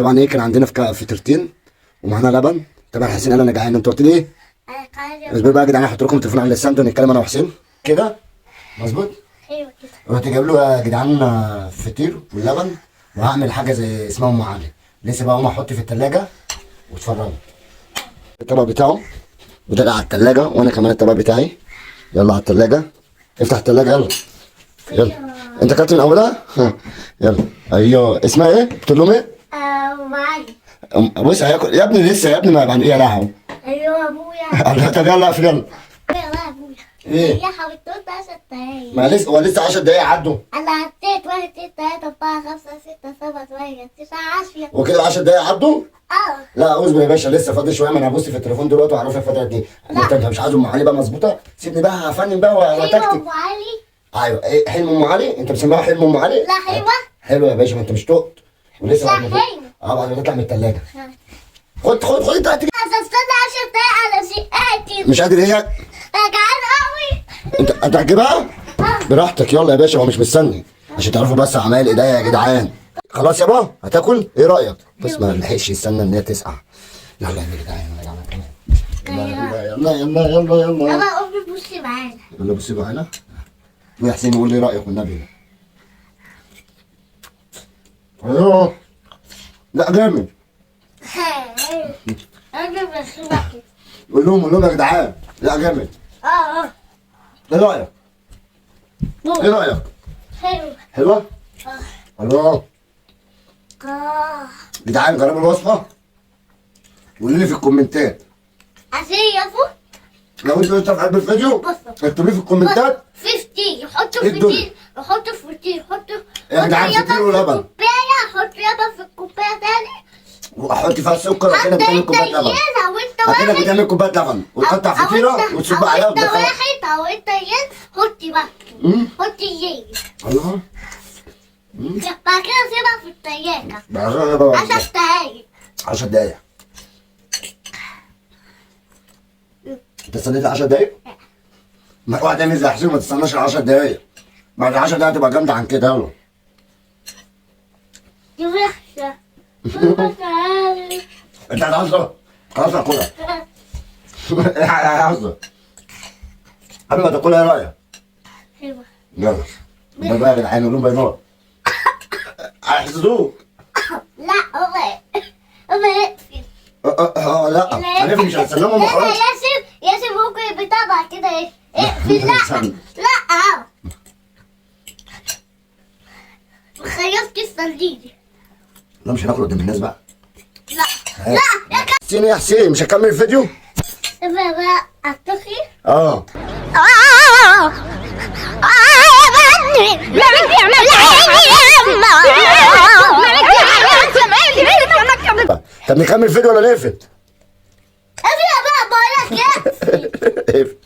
طبعا ايه كان عندنا فطيرتين ومعانا لبن. طبعا حسين قال انا جعان، انت قلت لي ايه؟ اصبروا بقى يا جدعان، هحط لكم التليفون على الستاند ونتكلم انا وحسين كده مظبوط؟ ايوه كده. رحت جايب له يا جدعان فطير واللبن، وهعمل حاجه زي اسمها ام علي. لسه بقى اقوم احط في التلاجة واتفرجوا. الطبق بتاعه وده على التلاجة، وانا كمان الطبق بتاعي. يلا على التلاجة، افتح التلاجة يلا. يلا انت اكلت من اولها؟ يلا. ايوه اسمها ايه؟ قلت لهم ايه؟ ام علي. بص هياكل يا ابني لسه يا ابني، ما يعني ايه يا لهوي. ايوه ابويا. الله طب يلا اقفل يلا. يلا ابويا. ايه؟ يا حبيبتي 10 دقايق. ما لسه هو لسه 10 دقايق عدوا. انا عديت 1 2 3 4 5 6 7 8 9 10. وكده 10 دقايق عدوا؟ اه. لا اصبر يا باشا لسه فاضل شويه، ما انا هبص في التليفون دلوقتي وهعرف لك فتره قد ايه. انت مش عايز ام علي بقى مظبوطه؟ سيبني بقى هفنن بقى ايوه وتكتك. ام علي. ايوه ايه حلم ام علي؟ انت مسميها حلم ام علي؟ لا حلوه. حلو يا باشا، ما انت مش تقط ولسه لا بعد ما حلوه. بعد ما تطلع من الثلاجه. خد انت هتيجي. هتستنى 10 دقايق على شقتي. مش قادر ايه؟ انا جعان قوي. انت هتجيبها؟ براحتك يلا يا باشا، هو مش مستني عشان تعرفوا بس عمايل ايديا يا جدعان. خلاص يابا هتاكل؟ ايه رايك؟ بس ما لحقش يستنى ان هي تسقع. يلا يا جدعان يلا يلا يلا يلا. يلا امي بصي معانا. يلا بصي معانا. ويا حسين قول لي رايك والنبي. ايوه لا جامد. انا بخيبك. قول لهم يا جدعان لا جامد. اه. ايه رايك؟ ايه رايك؟ حلو. حلوه؟ الله. جدعان جربوا الوصفه وقولوا لي في الكومنتات. عشان يفو. لو انتوا لسه في قلب الفيديو اكتبوا لي في الكومنتات. 50 حطوا ايه الدنيا؟ فطير. حطوا فطير. حطوا يا جدعان فطير ولبن. كوبايه. حط يابا في الكوبايه تاني. وحط فيها السكر وكده حتى بتعمل انت كوبايه لبن. يلا وانت كده واحد. بتعمل كوبايه لبن وتقطع فطيره وتصب عليها انت وتدخلها. واحد او انت ين. حطي بقى. حطي ين. الله. بعد كده سيبها في التلاجة. بعد 10 دقايق. 10 دقايق. انت استنيت 10 دقايق؟ ما اوعى تعمل زي حسين، ما تستناش ال 10 دقايق. بعد 10 دقايق تبقى جامده عن كده. يلا. دي وحشة. انت هتهزر؟ خلاص هاكلها. هتهزر. قبل ما تاكلها ايه رايك؟ حلوة. يلا. باي باي يا جدعان، قول لهم باي باي. هيحسدوك. لا أمي اقفل. لا هنقفل مش هنستناهم خلاص. ياسر ممكن بتابع كده ايه؟ اقفل. لا خيطت الصنديق. لا مش هناكل قدام الناس بقى. لا يا حسين يا حسين مش هكمل الفيديو؟ بقى اتقي. اه. طب نكمل الفيديو ولا نقفل؟ اقفل بقى بقول لك اقفل. اقفل.